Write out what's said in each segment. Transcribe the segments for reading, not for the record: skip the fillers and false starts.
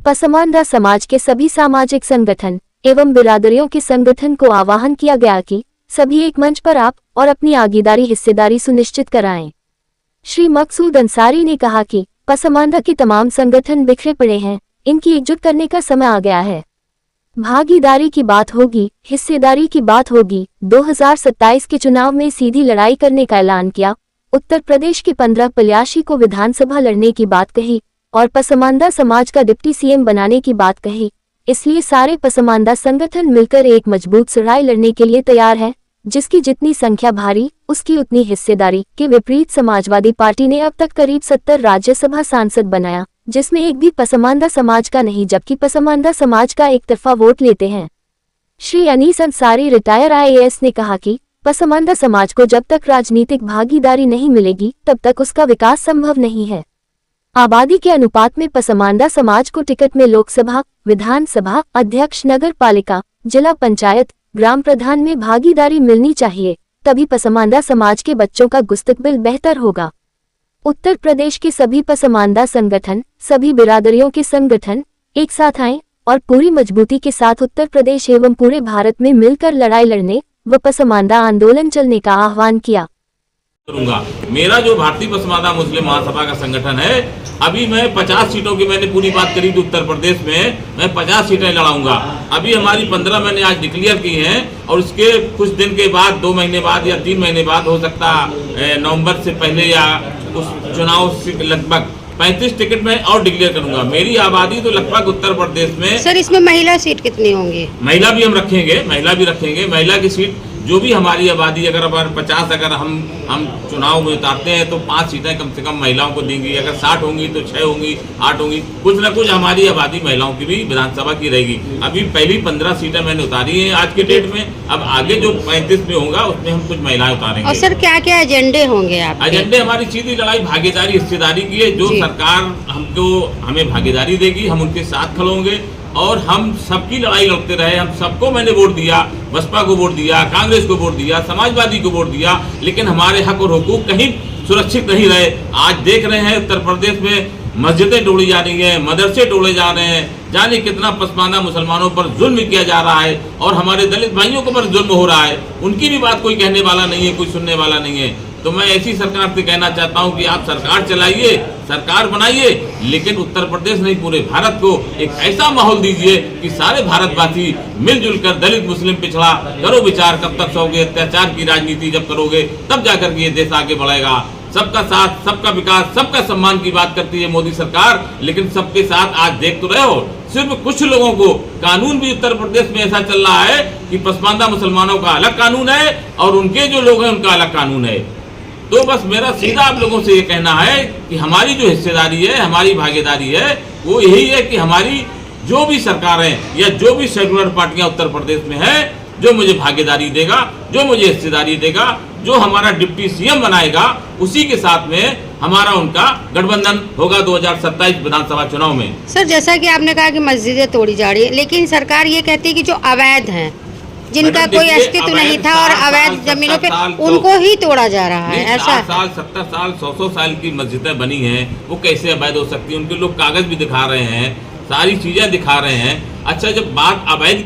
पसमानदा समाज के सभी सामाजिक संगठन एवं बिरादरियों के संगठन को आह्वान किया गया कि सभी एक मंच पर आप और अपनी आगीदारी हिस्सेदारी सुनिश्चित कराएं। श्री मकसूद अंसारी ने कहा कि पसमानदा के तमाम संगठन बिखरे पड़े हैं, इनकी एकजुट करने का समय आ गया है। भागीदारी की बात होगी, हिस्सेदारी की बात होगी। 2027 के चुनाव में सीधी लड़ाई करने का ऐलान किया। उत्तर प्रदेश के 15 प्रत्याशी को विधानसभा लड़ने की बात कही और पसमानदा समाज का डिप्टी सीएम बनाने की बात कही। इसलिए सारे पसमानदा संगठन मिलकर एक मजबूत लड़ाई लड़ने के लिए तैयार है, जिसकी जितनी संख्या भारी उसकी उतनी हिस्सेदारी। के विपरीत समाजवादी पार्टी ने अब तक करीब 70 राज्यसभा सांसद बनाया, जिसमें एक भी पसमानदा समाज का नहीं, जबकि पसमानदा समाज का एक तरफा वोट लेते हैं। श्री अनीस अंसारी रिटायर IAS ने कहा कि पसमानदा समाज को जब तक राजनीतिक भागीदारी नहीं मिलेगी तब तक उसका विकास संभव नहीं है। आबादी के अनुपात में पसमानदा समाज को टिकट में लोकसभा, विधानसभा अध्यक्ष, नगर पालिका, जिला पंचायत, ग्राम प्रधान में भागीदारी मिलनी चाहिए, तभी पसमानदा समाज के बच्चों का मुस्तकबिल बेहतर होगा। उत्तर प्रदेश के सभी पसमानदा संगठन, सभी बिरादरियों के संगठन एक साथ आएं और पूरी मजबूती के साथ उत्तर प्रदेश एवं पूरे भारत में मिलकर लड़ाई लड़ने व पसमानदा आंदोलन चलने का आह्वान किया। मेरा जो भारतीय पसमानदा मुस्लिम महासभा का संगठन है, अभी मैं 50 सीटों की मैंने पूरी बात करी थी। उत्तर प्रदेश में मैं 50 सीटें लड़ाऊंगा। अभी हमारी 15 मैंने आज डिक्लेयर की हैं और उसके कुछ दिन के बाद, 2 महीने बाद या 3 महीने बाद, हो सकता नवंबर से पहले या उस चुनाव से लगभग 35 टिकट में और डिक्लेयर करूंगा। मेरी आबादी तो लगभग उत्तर प्रदेश में। सर, इसमें महिला सीट कितनी होंगी? महिला भी हम रखेंगे, महिला भी रखेंगे। महिला की सीट जो भी हमारी आबादी अगर 50 अगर हम चुनाव में उतारते हैं तो 5 सीटें कम से कम महिलाओं को देंगी। अगर 60 होंगी तो 6 होंगी, 8 होंगी। कुछ न कुछ हमारी आबादी महिलाओं की भी विधानसभा की रहेगी। अभी पहली 15 सीटें मैंने उतारी हैं आज के डेट में। अब आगे जो 35 में होगा उसमें हम कुछ महिलाएं उतारेंगे। और सर, क्या क्या एजेंडे होंगे आपके? एजेंडे हमारी सीधी लड़ाई भागीदारी हिस्सेदारी की है। जो सरकार हमें भागीदारी देगी हम उनके साथ खड़े होंगे और हम सबकी लड़ाई लड़ते रहे। हम सबको मैंने वोट दिया, बसपा को वोट दिया, कांग्रेस को वोट दिया, समाजवादी को वोट दिया, लेकिन हमारे हक और हुकूक कहीं सुरक्षित नहीं रहे। आज देख रहे हैं उत्तर प्रदेश में मस्जिदें तोड़ी जा रही हैं, मदरसे तोड़े जा रहे हैं, जाने कितना पसमानदा मुसलमानों पर जुल्म किया जा रहा है और हमारे दलित भाइयों को पर जुल्म हो रहा है। उनकी भी बात कोई कहने वाला नहीं है, कोई सुनने वाला नहीं है। तो मैं ऐसी सरकार से कहना चाहता हूं कि आप सरकार चलाइए, सरकार बनाइए, लेकिन उत्तर प्रदेश नहीं पूरे भारत को एक ऐसा माहौल दीजिए कि सारे भारतवासी मिलजुल कर दलित मुस्लिम पिछड़ा करो विचार। कब तक सोओगे? अत्याचार की राजनीति जब करोगे तब जाकर के ये देश आगे बढ़ेगा। सबका साथ, सबका विकास, सबका सम्मान की बात करती है मोदी सरकार, लेकिन सबके साथ आज देख तो रहे हो सिर्फ कुछ लोगों को। कानून भी उत्तर प्रदेश में ऐसा चल रहा है कि पसमानदा मुसलमानों का अलग कानून है और उनके जो लोग हैं उनका अलग कानून है। तो बस मेरा सीधा आप लोगों से ये कहना है कि हमारी जो हिस्सेदारी है, हमारी भागीदारी है, वो यही है कि हमारी जो भी सरकारें या जो भी सेकुलर पार्टियां उत्तर प्रदेश में है, जो मुझे भागीदारी देगा, जो मुझे हिस्सेदारी देगा, जो हमारा डिप्टी सीएम बनाएगा, उसी के साथ में हमारा उनका गठबंधन होगा 2027 विधानसभा चुनाव में। सर, जैसा कि आपने कहा कि मस्जिदें तोड़ी जा रही है, लेकिन सरकार ये कहती है कि जो अवैध हैं, जिनका कोई अस्तित्व नहीं था और अवैध जमीनों पे उनको ही तोड़ा जा रहा है। ऐसा 70 साल 100 साल की मस्जिदें बनी हैं, वो कैसे अवैध हो सकती है? उनके लोग कागज भी दिखा रहे हैं, सारी चीजें दिखा रहे हैं। अच्छा, जब बात अवैध।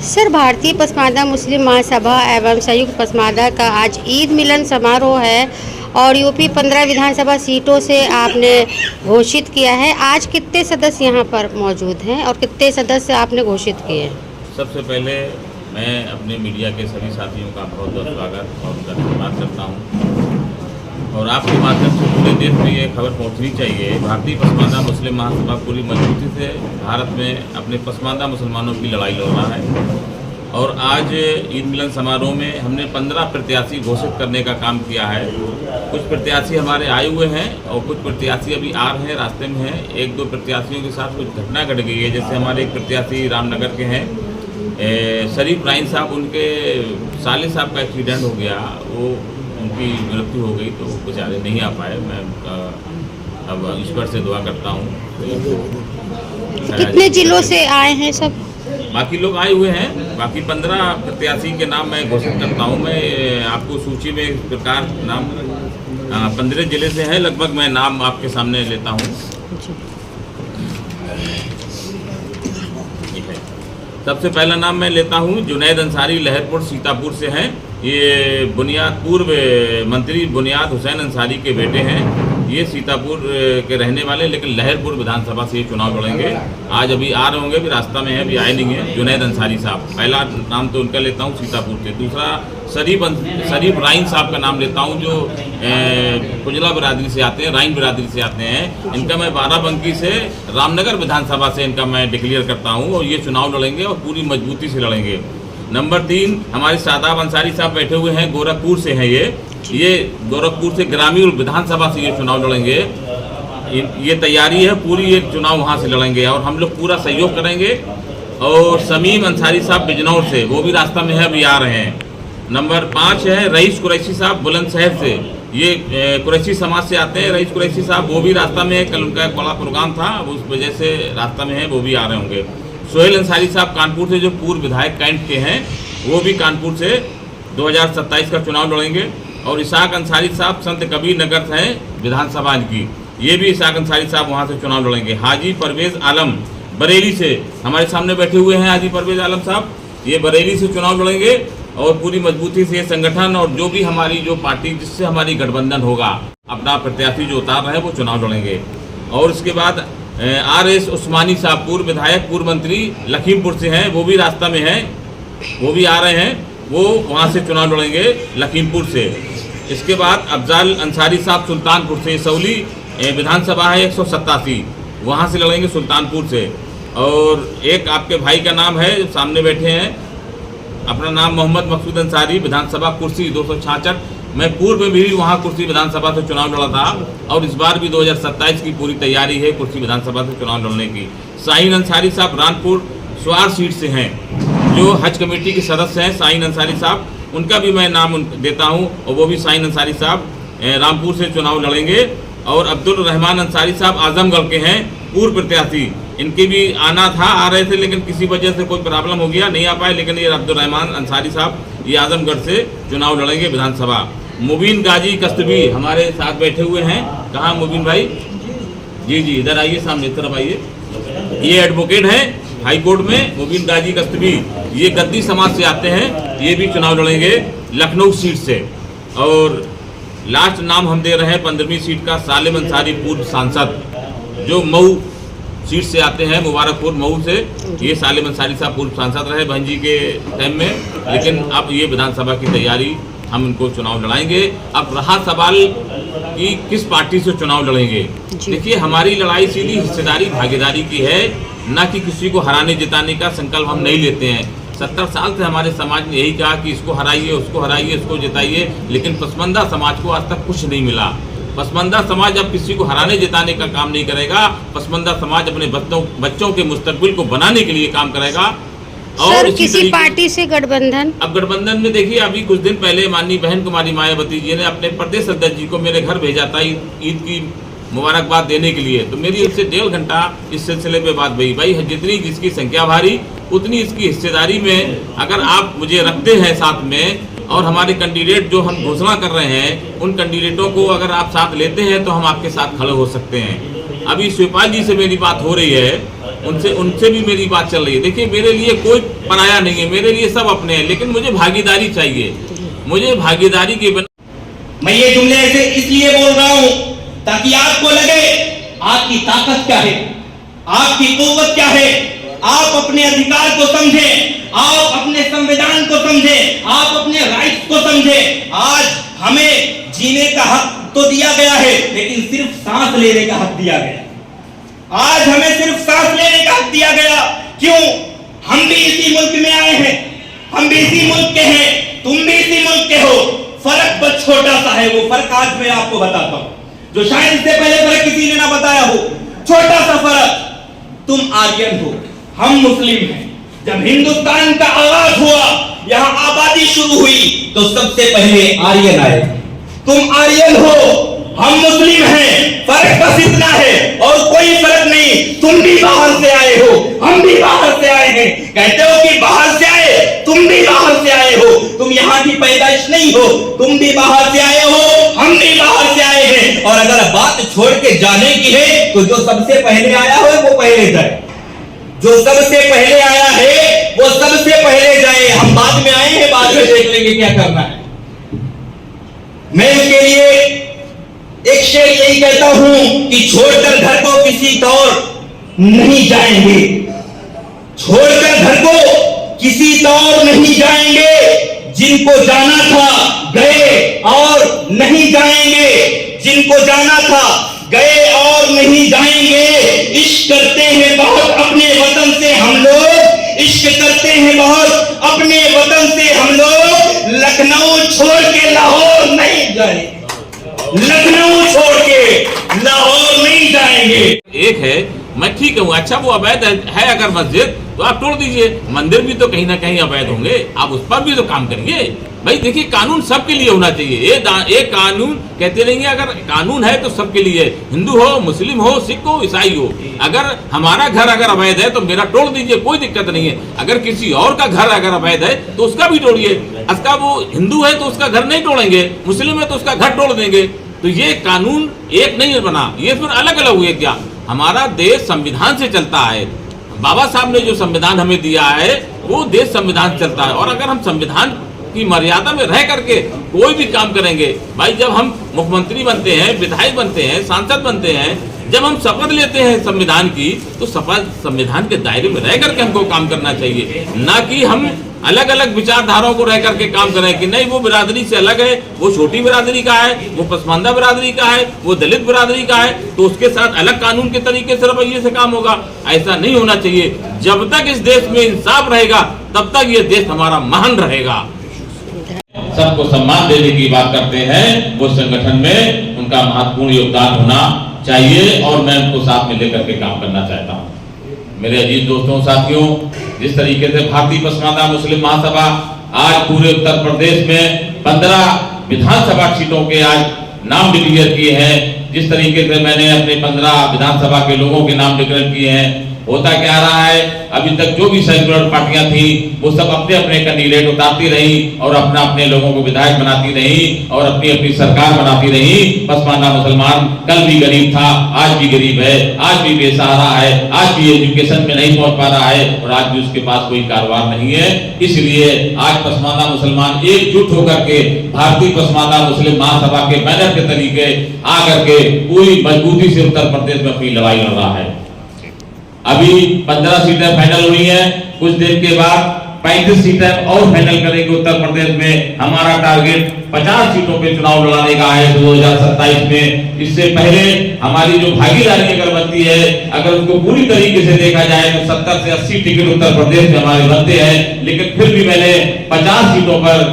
सर, भारतीय पसमानदा मुस्लिम महासभा एवं संयुक्त पसमानदा का आज ईद मिलन समारोह है और यूपी 15 विधानसभा सीटों से आपने घोषित किया है। आज कितने सदस्य यहाँ पर मौजूद हैं और कितने सदस्य आपने घोषित किए हैं? सबसे पहले मैं अपने मीडिया के सभी साथियों का बहुत बहुत स्वागत और उनका धन्यवाद करता हूं। और आपके माध्यम से पूरे देश में ये खबर पहुंचनी चाहिए। भारतीय पसमानदा मुस्लिम महासभा पूरी मजबूती से भारत में अपने पसमानदा मुसलमानों की लड़ाई लड़ रहा है। और आज ईद मिलन समारोह में हमने 15 प्रत्याशी घोषित करने का काम किया है। कुछ प्रत्याशी हमारे आए हुए हैं और कुछ प्रत्याशी अभी आ रहे हैं, रास्ते में हैं। 1-2 प्रत्याशियों के साथ कुछ घटना घट गई है। जैसे हमारे एक प्रत्याशी रामनगर के हैं, शरीफ राइन साहब, उनके साले साहब का एक्सीडेंट हो गया, वो उनकी मृत्यु हो गई, तो बेचारे नहीं आ पाए। मैं अब ईश्वर से दुआ करता हूँ। कितने जिलों से आए हैं सब? बाकी लोग आए हुए हैं। बाकी 15 प्रत्याशी के नाम मैं घोषित करता हूँ। मैं आपको सूची में इस प्रकार नाम 15 जिले से है लगभग, मैं नाम आपके सामने लेता हूँ। सबसे पहला नाम मैं लेता हूँ जुनैद अंसारी, लहरपुर सीतापुर से हैं। ये पूर्व मंत्री बुनियाद हुसैन अंसारी के बेटे हैं। ये सीतापुर के रहने वाले, लेकिन लहरपुर विधानसभा से ये चुनाव लड़ेंगे। आज अभी आ रहे होंगे, अभी रास्ता में है, अभी आए नहीं है। जुनैद अंसारी साहब, पहला नाम तो उनका लेता हूँ सीतापुर से। दूसरा शरीफ राइन साहब का नाम लेता हूँ, जो कुजला बिरादरी से आते हैं, राइन बिरादरी से आते हैं। इनका मैं बाराबंकी से, रामनगर विधानसभा से इनका मैं डिक्लेयर करता हूँ, और ये चुनाव लड़ेंगे और पूरी मजबूती से लड़ेंगे। नंबर 3 हमारे शादाब अंसारी साहब बैठे हुए हैं, गोरखपुर से हैं। ये गोरखपुर से ग्रामीण विधानसभा से ये चुनाव लड़ेंगे। ये तैयारी है पूरी, ये चुनाव वहाँ से लड़ेंगे और हम लोग पूरा सहयोग करेंगे। और शमीम अंसारी साहब बिजनौर से, वो भी रास्ता में है, अभी आ रहे हैं। नंबर 5 है रईस कुरैशी साहब बुलंदशहर से। ये कुरैशी समाज से आते हैं रईस कुरैशी साहब, वो भी रास्ता में है। कल उनका एक बड़ा प्रोग्राम था, उस वजह से रास्ता में है, वो भी आ रहे होंगे। सोहेल अंसारी साहब कानपुर से, जो पूर्व विधायक कैंट के हैं, वो भी कानपुर से 2027 का चुनाव लड़ेंगे। और इसाक अंसारी साहब संत कबीर नगर से हैं विधानसभा की, ये भी इसाक अंसारी साहब वहाँ से चुनाव लड़ेंगे। हाजी परवेज आलम बरेली से हमारे सामने बैठे हुए हैं, हाजी परवेज आलम साहब, ये बरेली से चुनाव लड़ेंगे और पूरी मजबूती से संगठन और जो भी हमारी जो पार्टी जिससे हमारी गठबंधन होगा, अपना प्रत्याशी जो उतार रहे हैं वो चुनाव लड़ेंगे। और उसके बाद RS उस्मानी साहब, पूर्व विधायक, पूर्व मंत्री, लखीमपुर से हैं, वो भी रास्ता में हैं, वो भी आ रहे हैं, वो वहाँ से चुनाव लड़ेंगे लखीमपुर से। इसके बाद अफजाल अंसारी साहब सुल्तानपुर से, सौली विधानसभा है 187, वहाँ से लड़ेंगे सुल्तानपुर से। और एक आपके भाई का नाम है, सामने बैठे हैं, अपना नाम मोहम्मद मकसूद अंसारी, विधानसभा कुर्सी 266। मैं पूर्व में भी वहाँ कुर्सी विधानसभा से चुनाव लड़ा था और इस बार भी 2027 की पूरी तैयारी है कुर्सी विधानसभा से चुनाव लड़ने की। शाहीन अंसारी साहब रानपुर स्वार सीट से हैं, जो हज कमेटी के सदस्य हैं शाहीन अंसारी साहब, उनका भी मैं नाम देता हूं, और वो भी शाहीन अंसारी साहब रामपुर से चुनाव लड़ेंगे। और अब्दुल रहमान अंसारी साहब आजमगढ़ के हैं, पूर्व प्रत्याशी, इनके भी आना था, आ रहे थे, लेकिन किसी वजह से कोई प्रॉब्लम हो गया, नहीं आ पाए। लेकिन ये अब्दुल रहमान अंसारी साहब ये आजमगढ़ से चुनाव लड़ेंगे विधानसभा। मुबीन गाजी कस्तबी हमारे साथ बैठे हुए हैं, कहाँ मुबीन भाई? जी जी, इधर आइए, सामने तरफ आइए। ये एडवोकेट हैं हाई कोर्ट में, मुबीन गाजी कस्तबी, ये गद्दी समाज से आते हैं, ये भी चुनाव लड़ेंगे लखनऊ सीट से। और लास्ट नाम हम दे रहे हैं 15वीं सीट का सालिम अंसारी, पूर्व सांसद, जो मऊ सीट से आते हैं, मुबारकपुर मऊ से। ये सालिम अंसारी साहब पूर्व सांसद रहे बहन जी के टाइम में, लेकिन अब ये विधानसभा की तैयारी, हम इनको चुनाव लड़ाएंगे। अब रहा सवाल कि किस पार्टी से चुनाव लड़ेंगे। देखिए, हमारी लड़ाई सीधी हिस्सेदारी भागीदारी की है, ना कि किसी को हराने जिताने का संकल्प हम नहीं लेते हैं। 70 साल से हमारे समाज ने यही कहा कि इसको हराइए, उसको हराइए, इसको जिताइए, लेकिन पसमानदा समाज को आज तक कुछ नहीं मिला। पसमानदा समाज अब किसी को हराने जिताने का काम नहीं करेगा, पसमानदा समाज अपने बच्चों के मुस्तकबिल को बनाने के लिए काम करेगा। और किसी पार्टी से गठबंधन, अब गठबंधन में देखिए, अभी कुछ दिन पहले माननीय बहन कुमारी मायावती जी ने अपने प्रदेश अध्यक्ष जी को मेरे घर भेजा था ईद की मुबारकबाद देने के लिए, तो मेरी उससे 1.5 घंटा इस सिलसिले पे बात हुई। भाई, जितनी जिसकी संख्या भारी उतनी इसकी हिस्सेदारी में अगर आप मुझे रखते हैं साथ में, और हमारे कैंडिडेट जो हम घोषणा कर रहे हैं उन कैंडिडेटों को अगर आप साथ लेते हैं तो हम आपके साथ खड़े हो सकते हैं। अभी शिवपाल जी से मेरी बात हो रही है, उनसे भी मेरी बात चल रही है। देखिए, मेरे लिए कोई पराया नहीं है, मेरे लिए सब अपने हैं, लेकिन मुझे भागीदारी चाहिए। मुझे भागीदारी के मैं ये जुमले ऐसे इसलिए बोल रहा हूं ताकि आपको लगे आपकी ताकत क्या है, आपकी कुव्वत क्या है, आप अपने अधिकार को समझें, आप अपने संविधान को समझें, आप अपने राइट्स को समझें। आज हमें जीने का हक तो दिया गया है, लेकिन सिर्फ सांस लेने का हक दिया गया। आज हमें सिर्फ सांस लेने का हक दिया गया। क्यों? हम भी इसी मुल्क में आए हैं, हम भी इसी मुल्क के हैं, तुम भी इसी मुल्क के हो। फर्क बस छोटा सा है, वो फर्क आज मैं आपको बताता हूं, जो शायद इससे पहले फर्क किसी ने ना बताया हो। छोटा सा फर्क, तुम आर्यन हो, हम मुस्लिम हैं। जब हिंदुस्तान का आगाज हुआ, यहाँ आबादी शुरू हुई, तो सबसे पहले आर्यन आए। तुम आर्यन हो, हम मुस्लिम हैं, फर्क बस इतना है और कोई फर्क नहीं। तुम भी बाहर से आए हो, हम भी बाहर से आए हैं। कहते हो कि बाहर से आए, तुम भी बाहर से आए हो, तुम यहाँ की पैदाइश नहीं हो, तुम भी बाहर से आए हो, हम भी बाहर से आए हैं। और अगर बात छोड़ के जाने की है तो जो सबसे पहले आया हो वो पहले जाए, जो सबसे पहले आया है वो वो सबसे पहले जाए। हम बाद में आए हैं, बाद में देख लेंगे क्या करना है। मैं इसके लिए एक शेर यही कहता हूं कि छोड़कर घर को किसी तौर नहीं जाएंगे, छोड़कर घर को किसी तौर नहीं जाएंगे, जिनको जाना था गए और नहीं जाएंगे, जिनको जाना था गए और नहीं जाएंगे। इश्क करते हैं बहुत अपने वतन से हम लोग, इश्क करते हैं बहुत अपने वतन से हम लोग। लखनऊ छोड़ के लाहौर नहीं जाएंगे, लखनऊ छोड़ के लाहौर नहीं जाएंगे। एक है, मैं ठीक हूँ, अच्छा वो अवैध है अगर मस्जिद तो आप तोड़ दीजिए, मंदिर भी तो कहीं ना कहीं अवैध होंगे, आप उस पर भी तो काम करिए। भाई देखिए, कानून सबके लिए होना चाहिए। ये कानून कहते नहीं है, अगर कानून है तो सबके लिए, हिंदू हो, मुस्लिम हो, सिख हो, ईसाई हो। अगर हमारा घर अगर अवैध है तो मेरा तोड़ दीजिए, कोई दिक्कत नहीं है। अगर किसी और का घर अगर अवैध है तो उसका भी तोड़िए। उसका वो हिंदू है तो उसका घर नहीं तोड़ेंगे, मुस्लिम है तो उसका घर तोड़ देंगे। तो ये कानून एक नहीं बना, ये फिर अलग अलग हुए क्या? हमारा देश संविधान से चलता है। बाबा साहब ने जो संविधान हमें दिया है वो देश संविधान चलता है। और अगर हम संविधान की मर्यादा में रह करके कोई भी काम करेंगे, भाई जब हम मुख्यमंत्री बनते हैं, विधायक बनते हैं, सांसद बनते हैं, जब हम शपथ लेते हैं संविधान की, तो शपथ संविधान के दायरे में रह करके हमको काम करना चाहिए, ना कि हम अलग अलग विचारधाराओं को रह करके काम करें कि नहीं वो बिरादरी से अलग है, वो छोटी बिरादरी का है, वो पसमानदा बिरादरी का है, वो दलित बिरादरी का है, तो उसके साथ अलग कानून के तरीके से रवैये से काम होगा। ऐसा नहीं होना चाहिए। जब तक इस देश में इंसाफ रहेगा तब तक ये देश हमारा महान रहेगा। सबको सम्मान देने की बात करते हैं, वो संगठन में उनका महत्वपूर्ण योगदान होना चाहिए और मैं उनको साथ में लेकर के काम करना चाहता हूँ। मेरे अजीज दोस्तों, साथियों, जिस तरीके से भारतीय पसमानदा मुस्लिम महासभा आज पूरे उत्तर प्रदेश में 15 विधानसभा सीटों के आज नाम डिक्लेयर किए हैं, जिस तरीके से मैंने अपने 15 विधानसभा के लोगों के नाम डिक्लेयर किए हैं, होता क्या रहा है, अभी तक जो भी सेक्युलर पार्टियां थी वो सब अपने अपने कैंडिडेट उतारती रही और अपना अपने लोगों को विधायक बनाती रही और अपनी अपनी सरकार बनाती रही। पसमानदा मुसलमान कल भी गरीब था, आज भी गरीब है, आज भी बेसहारा है, आज भी एजुकेशन में नहीं पहुंच पा रहा है और आज भी उसके पास कोई कारोबार नहीं है। इसलिए आज पसमानदा मुसलमान एकजुट होकर के भारतीय पसमानदा मुस्लिम महासभा के बैनर के तरीके आकर के पूरी मजबूती से उत्तर प्रदेश में अपनी लड़ाई लड़ रहा है। अभी 15 सीटें फाइनल हुई हैं, कुछ देर के बाद 35 सीटें और फाइनल करेंगे उत्तर प्रदेश में। हमारा टारगेट 50 सीटों पे चुनाव लड़ाने का है 2027 में। इससे पहले हमारी जो भागीदारी अगर बनती है, अगर उसको पूरी तरीके से देखा जाए तो 70 से 80 टिकट उत्तर प्रदेश में हमारे बनते हैं, लेकिन फिर भी मैंने 50 सीटों पर